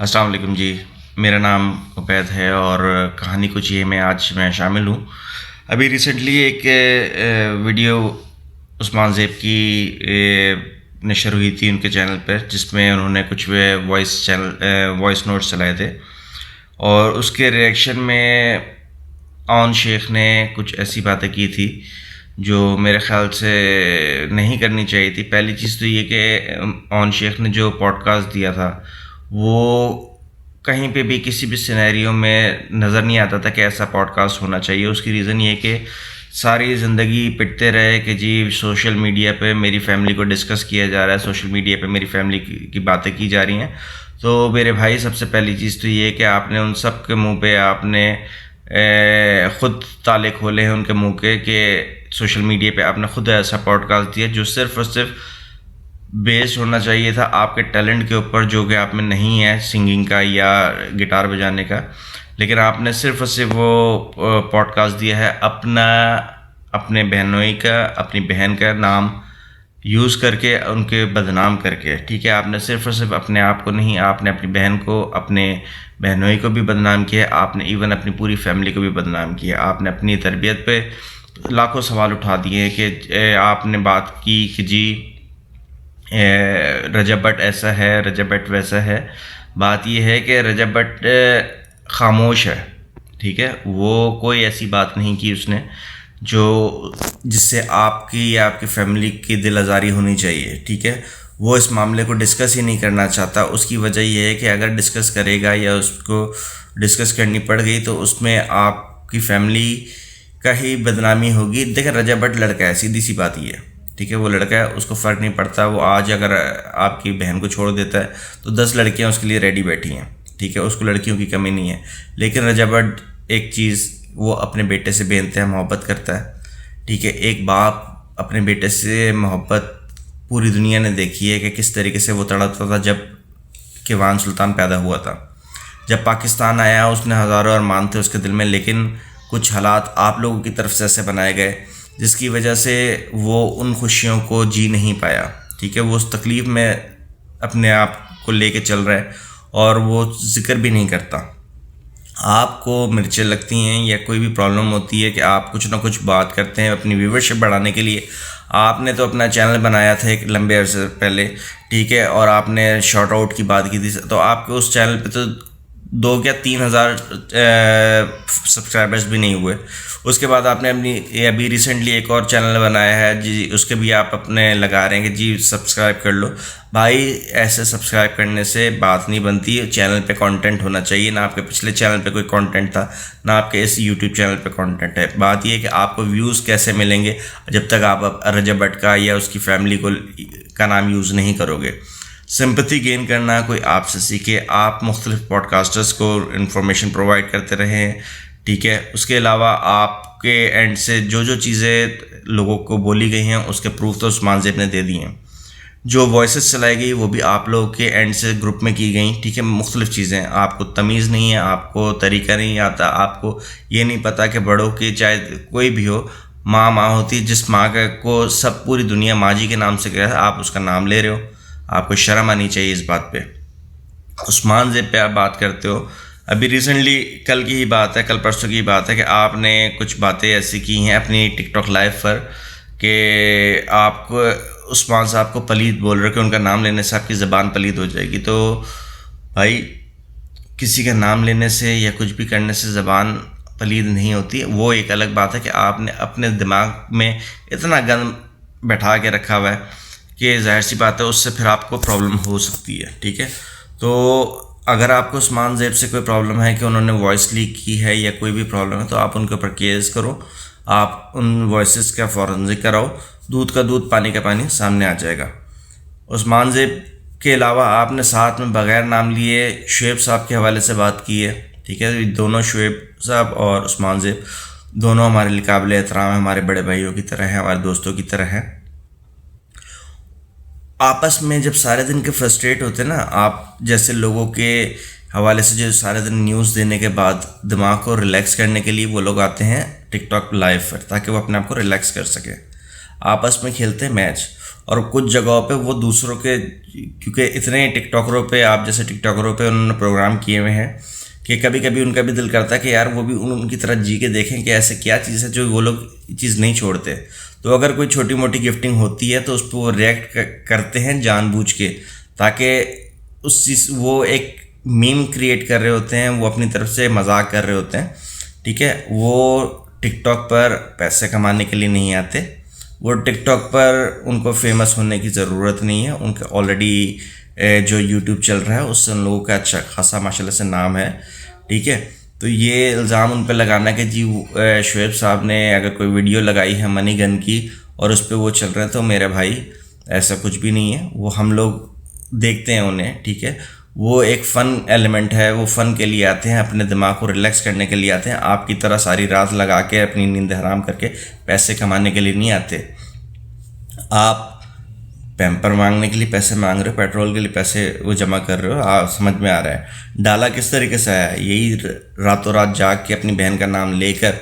السلام علیکم جی، میرا نام عبید ہے اور کہانی کچھ یہ میں شامل ہوں۔ ابھی ریسنٹلی ایک ویڈیو عثمان زیب کی نشر ہوئی تھی ان کے چینل پر، جس میں انہوں نے کچھ وائس نوٹس چلائے تھے، اور اس کے ریئیکشن میں اون شیخ نے کچھ ایسی باتیں کی تھی جو میرے خیال سے نہیں کرنی چاہیے تھی۔ پہلی چیز تو یہ کہ اون شیخ نے جو پوڈ کاسٹ دیا تھا وہ کہیں پہ بھی کسی بھی سینیریو میں نظر نہیں آتا تھا کہ ایسا پوڈ کاسٹ ہونا چاہیے۔ اس کی ریزن یہ کہ ساری زندگی پٹتے رہے کہ جی سوشل میڈیا پہ میری فیملی کو ڈسکس کیا جا رہا ہے، سوشل میڈیا پہ میری فیملی کی باتیں کی جا رہی ہیں۔ تو میرے بھائی، سب سے پہلی چیز تو یہ کہ آپ نے ان سب کے منہ پہ آپ نے خود تالے کھولے ہیں ان کے منہ کے، کہ سوشل میڈیا پہ آپ نے خود ایسا پوڈ کاسٹ دیا جو صرف اور صرف بیسڈ ہونا چاہیے تھا آپ کے ٹیلنٹ کے اوپر، جو کہ آپ میں نہیں ہے، سنگنگ کا یا گٹار بجانے کا، لیکن آپ نے صرف اور صرف وہ پوڈ کاسٹ دیا ہے اپنے بہنوئی کا، اپنی بہن کا نام یوز کر کے، ان کے بدنام کر کے، ٹھیک ہے۔ آپ نے صرف اور صرف اپنے آپ کو نہیں، آپ نے اپنی بہن کو، اپنے بہنوئی کو بھی بدنام کیا، آپ نے ایون اپنی پوری فیملی کو بھی بدنام کیا۔ آپ نے اپنی تربیت پہ لاکھوں سوال اٹھا دیے کہ آپ نے بات کی کہ جی رجب بٹ ایسا ہے، رجب بٹ ویسا ہے۔ بات یہ ہے کہ رجب بٹ خاموش ہے، ٹھیک ہے۔ وہ کوئی ایسی بات نہیں کی اس نے جس سے آپ کی یا آپ کی فیملی کی دل آزاری ہونی چاہیے، ٹھیک ہے۔ وہ اس معاملے کو ڈسکس ہی نہیں کرنا چاہتا۔ اس کی وجہ یہ ہے کہ اگر ڈسکس کرے گا یا اس کو ڈسکس کرنی پڑ گئی تو اس میں آپ کی فیملی کا ہی بدنامی ہوگی۔ دیکھیں، رجب بٹ لڑکا ہے، سیدھی سی بات یہ ہے، ٹھیک ہے۔ وہ لڑکا ہے، اس کو فرق نہیں پڑتا۔ وہ آج اگر آپ کی بہن کو چھوڑ دیتا ہے تو 10 لڑکیاں اس کے لیے ریڈی بیٹھی ہیں، ٹھیک ہے۔ اس کو لڑکیوں کی کمی نہیں ہے۔ لیکن رجب بٹ ایک چیز، وہ اپنے بیٹے سے بے انتہا محبت کرتا ہے، ٹھیک ہے۔ ایک باپ اپنے بیٹے سے محبت پوری دنیا نے دیکھی ہے کہ کس طریقے سے وہ تڑپتا تھا جب کیوان سلطان پیدا ہوا تھا۔ جب پاکستان آیا، اس نے ہزاروں ارمان تھے اس کے دل میں، لیکن کچھ حالات آپ لوگوں کی طرف سے ایسے بنائے گئے جس کی وجہ سے وہ ان خوشیوں کو جی نہیں پایا، ٹھیک ہے۔ وہ اس تکلیف میں اپنے آپ کو لے کے چل رہا ہے اور وہ ذکر بھی نہیں کرتا۔ آپ کو مرچیں لگتی ہیں یا کوئی بھی پرابلم ہوتی ہے کہ آپ کچھ نہ کچھ بات کرتے ہیں اپنی ویورشپ بڑھانے کے لیے۔ آپ نے تو اپنا چینل بنایا تھا ایک لمبے عرصے پہلے، ٹھیک ہے، اور آپ نے شارٹ آؤٹ کی بات کی تھی، تو آپ کے اس چینل پہ تو 2 یا 3 ہزار سبسکرائبرز بھی نہیں ہوئے۔ اس کے بعد آپ نے ابھی ریسنٹلی ایک اور چینل بنایا ہے جی، اس کے بھی آپ اپنے لگا رہے ہیں کہ جی سبسکرائب کر لو۔ بھائی، ایسے سبسکرائب کرنے سے بات نہیں بنتی۔ چینل پہ کانٹینٹ ہونا چاہیے۔ نہ آپ کے پچھلے چینل پہ کوئی کانٹینٹ تھا، نہ آپ کے اس یوٹیوب چینل پہ کانٹینٹ ہے۔ بات یہ ہے کہ آپ کو ویوز کیسے ملیں گے جب تک آپ رجب بٹ کا یا اس کی فیملی کا نام یوز نہیں کرو گے۔ سمپتھی گین کرنا کوئی آپ سے سیکھے۔ آپ مختلف پوڈ کاسٹرز کو انفارمیشن پرووائڈ کرتے رہیں، ٹھیک ہے۔ اس کے علاوہ آپ کے اینڈ سے جو چیزیں لوگوں کو بولی گئی ہیں اس کے پروف تو عثمان زیب نے دے دی ہیں۔ جو وائسز چلائی گئی وہ بھی آپ لوگوں کے اینڈ سے گروپ میں کی گئیں، ٹھیک ہے۔ مختلف چیزیں، آپ کو تمیز نہیں ہے، آپ کو طریقہ نہیں آتا، آپ کو یہ نہیں پتہ کہ بڑوں کی، چاہے کوئی بھی ہو، ماں ہوتی ہے، جس ماں کو سب پوری دنیا ماں جی کے نام سے کہتا ہے، آپ اس کا نام لے رہے ہو۔ آپ کو شرم آنی چاہیے اس بات پہ۔ عثمان زیب پہ آپ بات کرتے ہو، ابھی ریسنٹلی کل کی ہی بات ہے، کل پرسوں کی بات ہے کہ آپ نے کچھ باتیں ایسی کی ہیں اپنی ٹک ٹاک لائیو پر کہ آپ کو عثمان صاحب کو پلید بول رہے کہ ان کا نام لینے سے آپ کی زبان پلید ہو جائے گی۔ تو بھائی، کسی کا نام لینے سے یا کچھ بھی کرنے سے زبان پلید نہیں ہوتی۔ وہ ایک الگ بات ہے کہ آپ نے اپنے دماغ میں اتنا گند بیٹھا کے رکھا ہوا ہے کہ ظاہر سی بات ہے اس سے پھر آپ کو پرابلم ہو سکتی ہے، ٹھیک ہے۔ تو اگر آپ کو عثمان زیب سے کوئی پرابلم ہے کہ انہوں نے وائس لیک کی ہے یا کوئی بھی پرابلم ہے تو آپ ان کے اوپر کیس کرو، آپ ان وائسز کا فورنزک کراؤ، دودھ کا دودھ پانی کا پانی سامنے آ جائے گا۔ عثمان زیب کے علاوہ آپ نے ساتھ میں بغیر نام لیے شعیب صاحب کے حوالے سے بات کی ہے، ٹھیک ہے۔ دونوں شعیب صاحب اور عثمان زیب دونوں ہمارے لیے قابل احترام ہیں، ہمارے بڑے بھائیوں کی طرح ہیں، ہمارے دوستوں کی طرح ہیں۔ آپس میں جب سارے دن کے فرسٹریٹ ہوتے ہیں نا، آپ جیسے لوگوں کے حوالے سے جو سارے دن نیوز دینے کے بعد دماغ کو ریلیکس کرنے کے لیے وہ لوگ آتے ہیں ٹک ٹاک لائیو پر، تاکہ وہ اپنے آپ کو ریلیکس کر سکیں۔ آپس میں کھیلتے ہیں میچ، اور کچھ جگہوں پہ وہ دوسروں کے، کیونکہ اتنے ٹک ٹاکروں پہ، آپ جیسے ٹک ٹاکروں پہ انہوں نے پروگرام کیے ہوئے ہیں کہ کبھی کبھی ان کا بھی دل کرتا ہے کہ یار وہ بھی ان کی طرح جی کے دیکھیں کہ ایسے کیا چیز ہے جو وہ لوگ چیز نہیں چھوڑتے. تو اگر کوئی چھوٹی موٹی گفٹنگ ہوتی ہے تو اس پہ وہ ریئیکٹ کرتے ہیں جان بوجھ کے، تاکہ اس چیز، وہ ایک میم کریٹ کر رہے ہوتے ہیں، وہ اپنی طرف سے مذاق کر رہے ہوتے ہیں. ٹھیک ہے، وہ ٹک ٹاک پر پیسے کمانے کے لیے نہیں آتے. وہ ٹک ٹاک پر ان کو فیمس ہونے کی ضرورت نہیں ہے. ان کا آلریڈی جو یوٹیوب چل رہا ہے اس سے ان لوگوں کا اچھا خاصا ماشاء اللہ سے نام ہے. ٹھیک ہے، تو یہ الزام ان پہ لگانا کہ جی شعیب صاحب نے اگر کوئی ویڈیو لگائی ہے منی گن کی اور اس پہ وہ چل رہے ہیں، تو میرے بھائی ایسا کچھ بھی نہیں ہے. وہ ہم لوگ دیکھتے ہیں انہیں. ٹھیک ہے، وہ ایک فن ایلیمنٹ ہے، وہ فن کے لیے آتے ہیں، اپنے دماغ کو ریلیکس کرنے کے لیے آتے ہیں. آپ کی طرح ساری رات لگا کے اپنی نیند حرام کر کے پیسے کمانے کے لیے نہیں آتے. آپ پیمپر مانگنے کے لیے پیسے مانگ رہے ہو، پیٹرول کے لیے پیسے وہ جمع کر رہے ہو. آپ سمجھ میں آ رہا ہے ڈالا کس طریقے سے آیا ہے؟ یہی راتوں رات جاگ کے اپنی بہن کا نام لے کر.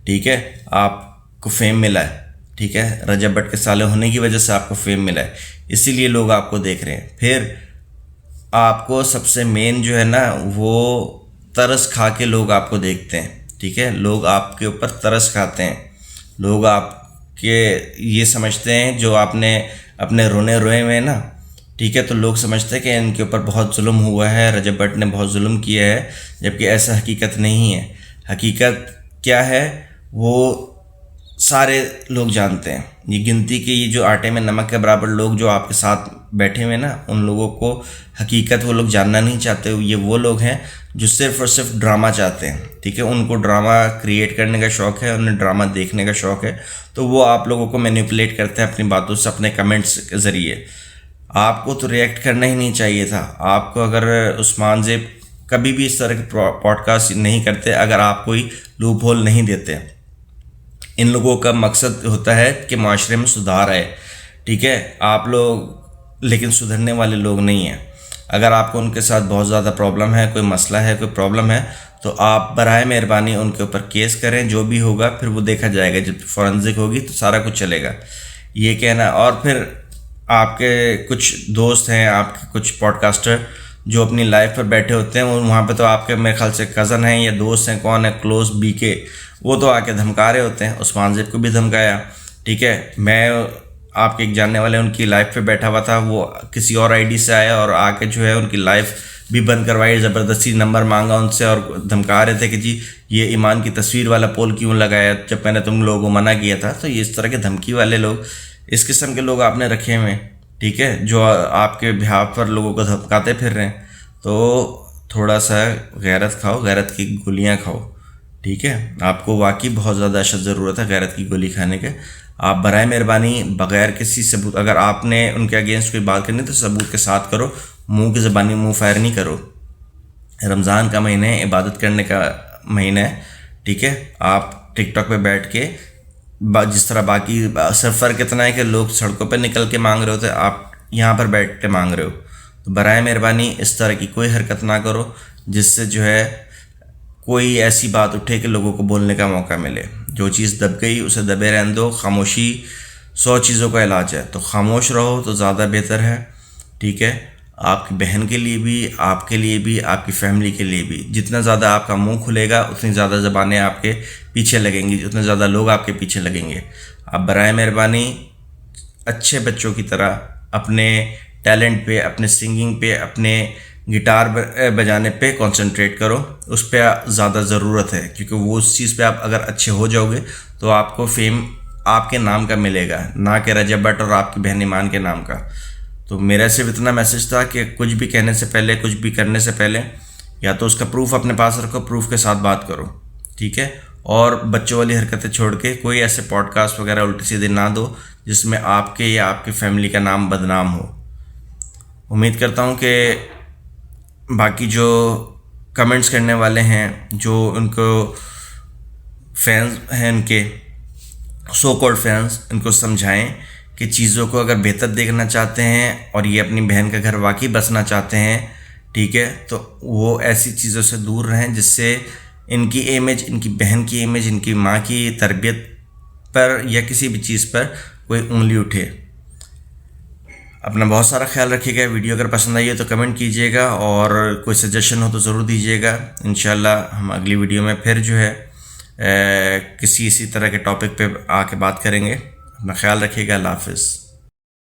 ٹھیک ہے، آپ کو فیم ملا ہے. ٹھیک ہے، رجب بٹ کے سالے ہونے کی وجہ سے آپ کو فیم ملا ہے، اسی لیے لوگ آپ کو دیکھ رہے ہیں. پھر آپ کو سب سے مین جو ہے نا، وہ ترس کھا کے لوگ آپ کو دیکھتے ہیں. ٹھیک ہے، لوگ آپ کے اوپر ترس کھاتے ہیں. لوگ آپ کے یہ سمجھتے ہیں جو آپ نے اپنے روئے ہوئے نا. ٹھیک ہے، تو لوگ سمجھتے ہیں کہ ان کے اوپر بہت ظلم ہوا ہے، رجب بٹ نے بہت ظلم کیا ہے، جبکہ ایسا حقیقت نہیں ہے. حقیقت کیا ہے وہ سارے لوگ جانتے ہیں. یہ گنتی کے، یہ جو آٹے میں نمک کے برابر لوگ جو آپ کے ساتھ بیٹھے ہوئے نا، ان لوگوں کو حقیقت وہ لوگ جاننا نہیں چاہتے. یہ وہ لوگ ہیں جو صرف اور صرف ڈرامہ چاہتے ہیں. ٹھیک ہے، ان کو ڈرامہ کریٹ کرنے کا شوق ہے، انہیں ڈرامہ دیکھنے کا شوق ہے. تو وہ آپ لوگوں کو مینیپولیٹ کرتے ہیں اپنی باتوں سے، اپنے کمنٹس کے ذریعے. آپ کو تو ریئیکٹ کرنا ہی نہیں چاہیے تھا. آپ کو اگر عثمان زیب کبھی بھی اس طرح کے پوڈ کاسٹ نہیں کرتے اگر آپ کوئی لوپ ہول نہیں دیتے. ان لوگوں کا مقصد ہوتا ہے کہ معاشرے میں سدھار آئے. ٹھیک ہے، آپ لوگ لیکن سدھرنے والے لوگ نہیں ہیں. اگر آپ کو ان کے ساتھ بہت زیادہ پرابلم ہے، کوئی مسئلہ ہے، کوئی پرابلم ہے، تو آپ برائے مہربانی ان کے اوپر کیس کریں. جو بھی ہوگا پھر وہ دیکھا جائے گا، جب فورنزک ہوگی تو سارا کچھ چلے گا. یہ کہنا. اور پھر آپ کے کچھ دوست ہیں، آپ کے کچھ پوڈ کاسٹر جو اپنی لائف پر بیٹھے ہوتے ہیں، وہاں پہ تو آپ کے میرے خیال سے کزن ہیں یا دوست ہیں، کون ہے کلوز بی کے، وہ تو آ کے دھمکا رہے ہوتے ہیں. عثمان زیب کو بھی دھمکایا. ٹھیک ہے، میں آپ کے ایک جاننے والے ان کی لائف پہ بیٹھا ہوا تھا، وہ کسی اور آئی ڈی سے آیا اور آ کے جو ہے ان کی لائف بھی بند کروائی، زبردستی نمبر مانگا ان سے اور دھمکا رہے تھے کہ جی یہ ایمان کی تصویر والا پول کیوں لگایا جب میں نے تم لوگوں کو منع کیا تھا. تو یہ اس طرح کے دھمکی والے لوگ، اس قسم کے لوگ آپ نے رکھے ہوئے ہیں. ٹھیک ہے، جو آپ کے بہاف پر لوگوں کو دھمکاتے پھر رہے ہیں. تو تھوڑا سا غیرت کھاؤ، غیرت کی گولیاں کھاؤ. ٹھیک ہے، آپ کو واقعی بہت زیادہ اشد ضرورت ہے غیرت کی گولی کھانے کے. آپ برائے مہربانی بغیر کسی ثبوت، اگر آپ نے ان کے اگینسٹ کوئی بات کرنی تو ثبوت کے ساتھ کرو. منہ کی زبانی منہ فائر نہیں کرو. رمضان کا مہینہ ہے، عبادت کرنے کا مہینہ ہے. ٹھیک ہے، آپ ٹک ٹاک پہ بیٹھ کے جس طرح باقی، صرف فرق اتنا ہے کہ لوگ سڑکوں پہ نکل کے مانگ رہے ہوتے، آپ یہاں پر بیٹھ کے مانگ رہے ہو. تو برائے مہربانی اس طرح کی کوئی حرکت نہ کرو جس سے جو ہے کوئی ایسی بات اٹھے کہ لوگوں کو بولنے کا موقع ملے. جو چیز دب گئی اسے دبے رہنے دو. خاموشی 100 چیزوں کا علاج ہے، تو خاموش رہو تو زیادہ بہتر ہے. ٹھیک ہے، آپ کی بہن کے لیے بھی، آپ کے لیے بھی، آپ کی فیملی کے لیے بھی. جتنا زیادہ آپ کا منہ کھلے گا اتنی زیادہ زبانیں آپ کے پیچھے لگیں گی، اتنے زیادہ لوگ آپ کے پیچھے لگیں گے. آپ برائے مہربانی اچھے بچوں کی طرح اپنے ٹیلنٹ پہ، اپنے سنگنگ پہ، اپنے گٹار بجانے پہ کنسنٹریٹ کرو. اس پہ زیادہ ضرورت ہے، کیونکہ وہ اس چیز پہ آپ اگر اچھے ہو جاؤ گے تو آپ کو فیم آپ کے نام کا ملے گا، نہ کہ رجب بٹ اور آپ کی بہن ایمان کے نام کا. تو میرا صرف اتنا میسج تھا کہ کچھ بھی کہنے سے پہلے، کچھ بھی کرنے سے پہلے، یا تو اس کا پروف اپنے پاس رکھو، پروف کے ساتھ بات کرو. ٹھیک ہے، اور بچوں والی حرکتیں چھوڑ کے کوئی ایسے پوڈ کاسٹ وغیرہ الٹی سیدھے نہ دو جس میں آپ کے یا آپ کی فیملی کا نام بدنام ہو. امید کرتا ہوں کہ باقی جو کمنٹس کرنے والے ہیں، جو ان کو فینس ہیں، ان کے سو کالڈ فینس، ان کو سمجھائیں کہ چیزوں کو اگر بہتر دیکھنا چاہتے ہیں اور یہ اپنی بہن کا گھر واقعی بسنا چاہتے ہیں، ٹھیک ہے، تو وہ ایسی چیزوں سے دور رہیں جس سے ان کی امیج، ان کی بہن کی امیج، ان کی ماں کی تربیت پر یا کسی بھی چیز پر کوئی انگلی اٹھے. اپنا بہت سارا خیال رکھیے گا. ویڈیو اگر پسند آئی ہے تو کمنٹ کیجیے گا, اور کوئی سجیشن ہو تو ضرور دیجیے گا. انشاءاللہ ہم اگلی ویڈیو میں پھر جو ہے کسی اسی طرح کے ٹاپک پہ آ کے بات کریں گے. اپنا خیال رکھیے گا. اللہ حافظ.